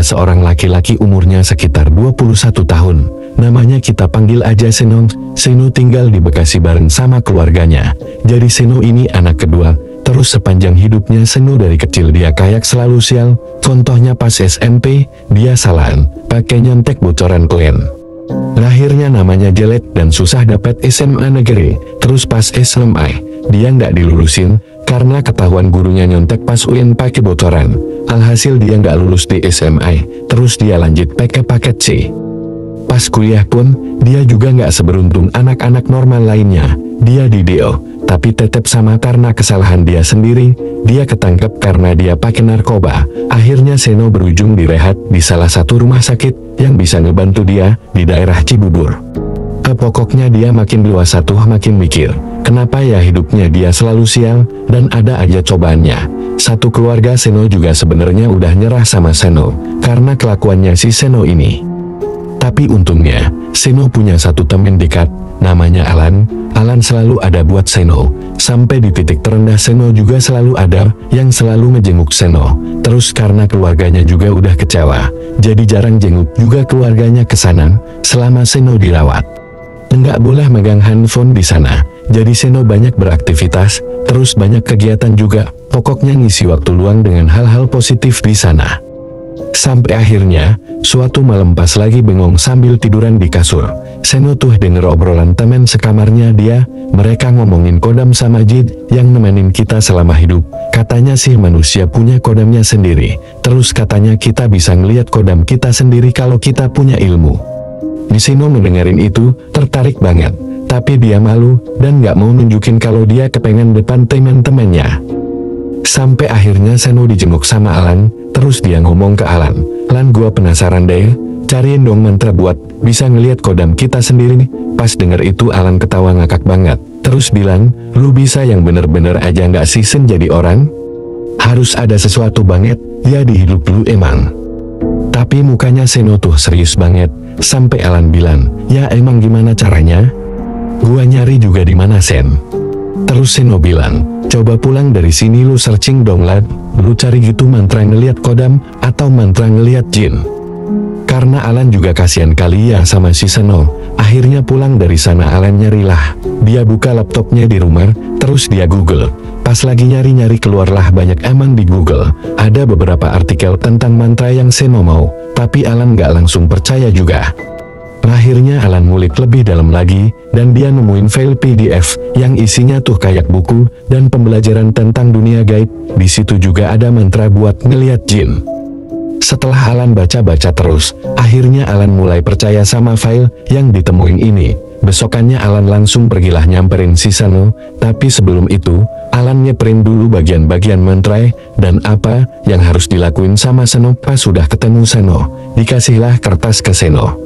seorang laki-laki umurnya sekitar 21 tahun. Namanya kita panggil aja Seno. Seno tinggal di Bekasi bareng sama keluarganya. Jadi Seno ini anak kedua. Terus sepanjang hidupnya Seno dari kecil dia kayak selalu sial. Contohnya pas SMP, dia salahan pakai nyontek bocoran klien. Lahirnya namanya jelek dan susah dapat SMA negeri. Terus pas SMA, dia nggak dilulusin karena ketahuan gurunya nyontek pas UN pakai bocoran. Alhasil dia nggak lulus di SMA. Terus dia lanjut pakai paket C. Pas kuliah pun, dia juga nggak seberuntung anak-anak normal lainnya. Dia di DO, tapi tetap sama karena kesalahan dia sendiri. Dia ketangkep karena dia pakai narkoba. Akhirnya Seno berujung direhat di salah satu rumah sakit yang bisa ngebantu dia di daerah Cibubur. Pokoknya dia makin dewasa tuh makin mikir, kenapa ya hidupnya dia selalu sial dan ada aja cobaannya. Satu keluarga Seno juga sebenarnya udah nyerah sama Seno karena kelakuannya si Seno ini. Tapi untungnya, Seno punya satu teman dekat, namanya Alan. Alan selalu ada buat Seno. Sampai di titik terendah Seno juga selalu ada, yang selalu ngejenguk Seno. Terus karena keluarganya juga udah kecewa, jadi jarang jenguk juga keluarganya ke sana, selama Seno dirawat. Nggak boleh megang handphone di sana, jadi Seno banyak beraktivitas, terus banyak kegiatan juga, pokoknya ngisi waktu luang dengan hal-hal positif di sana. Sampai akhirnya, suatu malam pas lagi bengong sambil tiduran di kasur, Seno tuh denger obrolan temen sekamarnya dia, mereka ngomongin kodam sama jin yang nemenin kita selama hidup. Katanya sih manusia punya kodamnya sendiri, terus katanya kita bisa ngeliat kodam kita sendiri kalau kita punya ilmu. Seno mendengarin itu, tertarik banget, tapi dia malu, dan gak mau nunjukin kalau dia kepengen depan teman-temannya. Sampai akhirnya Seno dijenguk sama Alan, terus dia ngomong ke Alan, "Lan, gua penasaran deh, cariin dong mantra buat bisa ngeliat kodam kita sendiri nih." Pas denger itu Alan ketawa ngakak banget, terus bilang, "Lu bisa yang bener-bener aja nggak sih Sen jadi orang? Harus ada sesuatu banget, ya di hidup lu emang." Tapi mukanya Seno tuh serius banget, sampai Alan bilang, "Ya emang gimana caranya? Gua nyari juga di mana Sen?" Terus Seno bilang, "Coba pulang dari sini lu searching dong lad, lu cari gitu mantra ngeliat kodam, atau mantra ngeliat jin." Karena Alan juga kasihan kali ya sama si Seno, akhirnya pulang dari sana Alan nyarilah. Dia buka laptopnya di rumah, terus dia Google. Pas lagi nyari-nyari keluarlah banyak emang di Google, ada beberapa artikel tentang mantra yang Seno mau, tapi Alan gak langsung percaya juga. Akhirnya Alan ngulik lebih dalam lagi, dan dia nemuin file PDF yang isinya tuh kayak buku dan pembelajaran tentang dunia gaib. Di situ juga ada mantra buat ngeliat jin. Setelah Alan baca-baca terus, akhirnya Alan mulai percaya sama file yang ditemuin ini. Besokannya Alan langsung pergilah nyamperin si Seno, tapi sebelum itu, Alan nyeprint dulu bagian-bagian mantra dan apa yang harus dilakuin sama Seno. Pas sudah ketemu Seno, dikasihlah kertas ke Seno.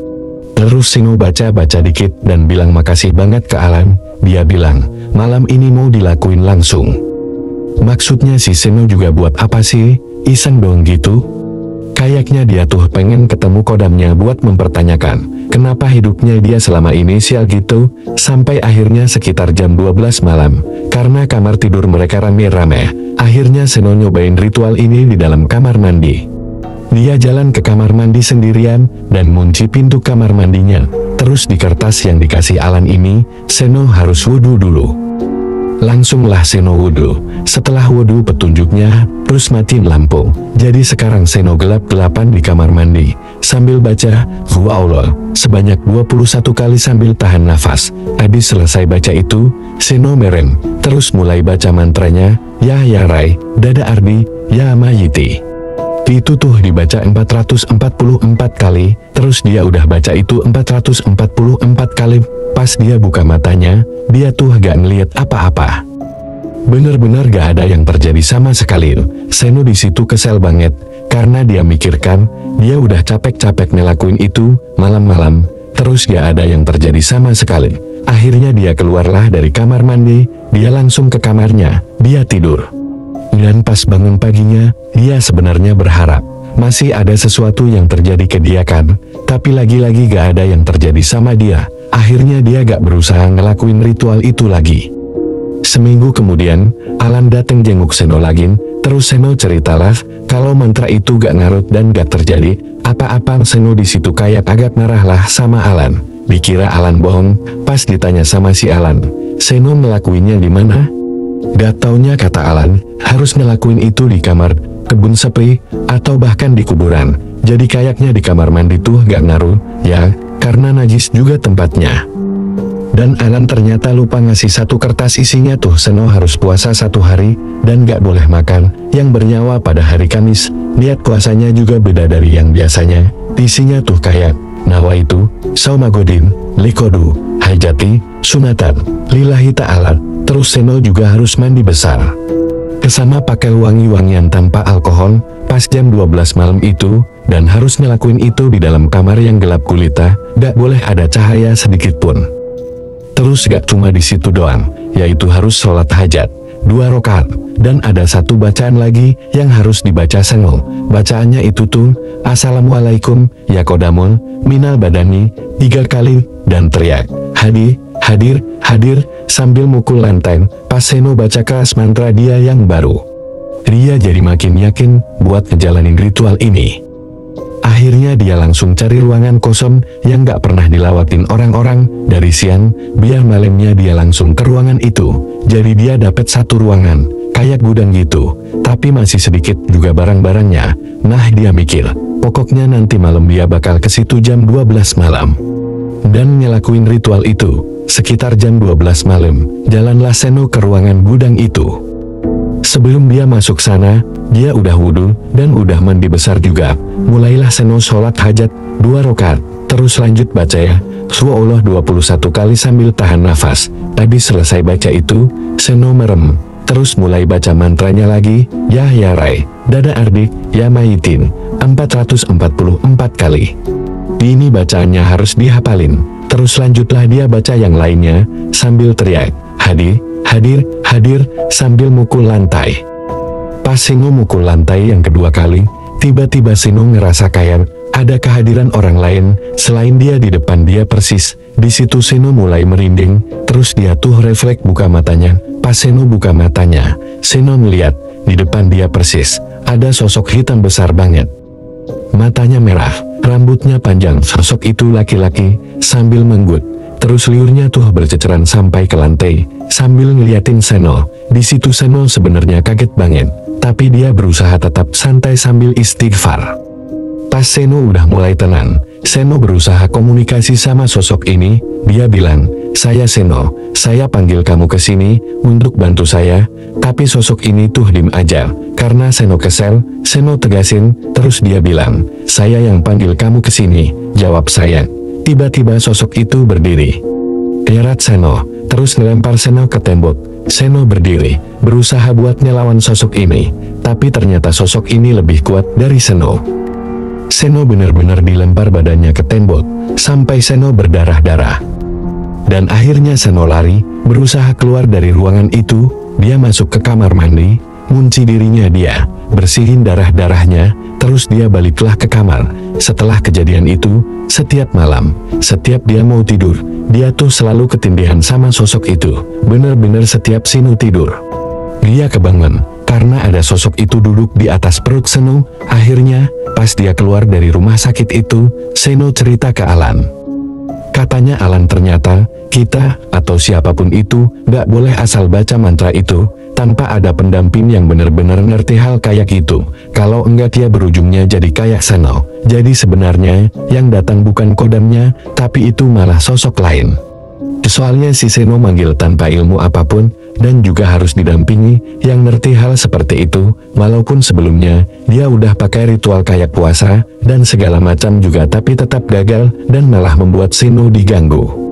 Terus Seno baca-baca dikit dan bilang makasih banget ke Alan. Dia bilang, malam ini mau dilakuin langsung. Maksudnya si Seno juga buat apa sih? Iseng dong gitu? Kayaknya dia tuh pengen ketemu kodamnya buat mempertanyakan, kenapa hidupnya dia selama ini sial gitu, sampai akhirnya sekitar jam 12 malam, karena kamar tidur mereka rame-rame, akhirnya Seno nyobain ritual ini di dalam kamar mandi. Dia jalan ke kamar mandi sendirian, dan ngunci pintu kamar mandinya. Terus di kertas yang dikasih Alan ini, Seno harus wudhu dulu. Langsunglah Seno wudhu. Setelah wudhu petunjuknya, terus matiin lampu. Jadi sekarang Seno gelap-gelapan di kamar mandi, sambil baca, "Ya Allah," sebanyak 21 kali sambil tahan nafas. Habis selesai baca itu, Seno merem, terus mulai baca mantranya, "Ya Rai, Dada Ardi, Ya Mayiti." Itu tuh dibaca 444 kali, terus dia udah baca itu 444 kali, pas dia buka matanya, dia tuh gak ngeliat apa-apa. Bener-bener gak ada yang terjadi sama sekali. Seno di situ kesel banget, karena dia mikirkan, dia udah capek-capek ngelakuin itu, malam-malam, terus gak ada yang terjadi sama sekali. Akhirnya dia keluarlah dari kamar mandi, dia langsung ke kamarnya, dia tidur. Dan pas bangun paginya, dia sebenarnya berharap masih ada sesuatu yang terjadi ke dia kan, tapi lagi-lagi gak ada yang terjadi sama dia. Akhirnya dia gak berusaha ngelakuin ritual itu lagi. Seminggu kemudian, Alan dateng jenguk Seno lagi, Terus Seno ceritalah, kalau mantra itu gak ngarut dan gak terjadi apa-apa. Seno di situ kayak agak marahlah sama Alan. Dikira Alan bohong, pas ditanya sama si Alan, Seno ngelakuinnya di mana? Gak taunya kata Alan, harus ngelakuin itu di kamar, kebun sepi, atau bahkan di kuburan. Jadi kayaknya di kamar mandi tuh gak ngaruh, ya, karena najis juga tempatnya. Dan Alan ternyata lupa ngasih satu kertas isinya tuh Seno harus puasa 1 hari, dan gak boleh makan, yang bernyawa pada hari Kamis. Niat puasanya juga beda dari yang biasanya, isinya tuh kayak, nawaitu, saumagodin, likodu, hajati, sunatan, lillahi ta'ala. Terus Seno juga harus mandi besar. Kesama pakai wangi-wangian tanpa alkohol, pas jam 12 malam itu, dan harus ngelakuin itu di dalam kamar yang gelap gulita, gak boleh ada cahaya sedikit pun. Terus gak cuma di situ doang, yaitu harus sholat hajat 2 rakaat, dan ada satu bacaan lagi yang harus dibaca Seno. Bacaannya itu tuh, Assalamualaikum, ya kodamul, minal badani, 3 kali, dan teriak, hadir, hadir, sambil mukul lantai. Pas Seno baca kelas mantra dia yang baru, dia jadi makin yakin buat ngejalanin ritual ini. Akhirnya dia langsung cari ruangan kosong yang gak pernah dilawatin orang-orang dari siang, biar malamnya dia langsung ke ruangan itu. Jadi dia dapat satu ruangan, kayak gudang gitu, tapi masih sedikit juga barang-barangnya. Nah dia mikir, pokoknya nanti malam dia bakal ke situ jam 12 malam. Dan ngelakuin ritual itu, sekitar jam 12 malam, jalanlah Seno ke ruangan gudang itu. Sebelum dia masuk sana, dia udah wudhu, dan udah mandi besar juga. Mulailah Seno sholat hajat 2 rakaat, terus lanjut baca ya, Subhanallah 21 kali sambil tahan nafas. Habis selesai baca itu, Seno merem, terus mulai baca mantranya lagi, ya Rai, Dada Ardi, ya Mayitin, 444 kali. Ini bacaannya harus dihafalin. Terus lanjutlah dia baca yang lainnya, sambil teriak, hadir, sambil mukul lantai. Pas Seno mukul lantai yang kedua kali, tiba-tiba Seno ngerasa kayak ada kehadiran orang lain selain dia di depan dia persis. Di situ Seno mulai merinding, terus dia tuh refleks buka matanya. Pas Seno buka matanya, Seno melihat di depan dia persis ada sosok hitam besar banget. Matanya merah, rambutnya panjang. Sosok itu laki-laki, sambil menggut. Terus liurnya tuh berceceran sampai ke lantai, sambil ngeliatin Seno. Di situ Seno sebenarnya kaget banget, tapi dia berusaha tetap santai sambil istighfar. Pas Seno udah mulai tenang, Seno berusaha komunikasi sama sosok ini. Dia bilang, saya Seno, saya panggil kamu ke sini untuk bantu saya. Tapi sosok ini tuh diem aja. Karena Seno kesel, Seno tegasin. Terus dia bilang, saya yang panggil kamu ke sini, jawab saya. Tiba-tiba sosok itu berdiri. Erat Seno, terus ngelempar Seno ke tembok. Seno berdiri, berusaha buat ngelawan sosok ini, tapi ternyata sosok ini lebih kuat dari Seno. Seno benar-benar dilempar badannya ke tembok, sampai Seno berdarah-darah. Dan akhirnya Seno lari, berusaha keluar dari ruangan itu. Dia masuk ke kamar mandi, ngunci dirinya dia, bersihin darah-darahnya, terus dia baliklah ke kamar. Setelah kejadian itu, setiap malam, setiap dia mau tidur, dia tuh selalu ketindihan sama sosok itu. Bener-bener setiap Seno tidur, dia kebangun, karena ada sosok itu duduk di atas perut Seno. Akhirnya, pas dia keluar dari rumah sakit itu, Seno cerita ke Alan. Katanya Alan, ternyata, kita, atau siapapun itu, gak boleh asal baca mantra itu, tanpa ada pendamping yang benar-benar ngerti hal kayak gitu. Kalau enggak dia berujungnya jadi kayak Seno. Jadi sebenarnya, yang datang bukan kodamnya, tapi itu malah sosok lain. Soalnya si Seno manggil tanpa ilmu apapun, dan juga harus didampingi, yang ngerti hal seperti itu, walaupun sebelumnya, dia udah pakai ritual kayak puasa, dan segala macam juga tapi tetap gagal, dan malah membuat Seno diganggu.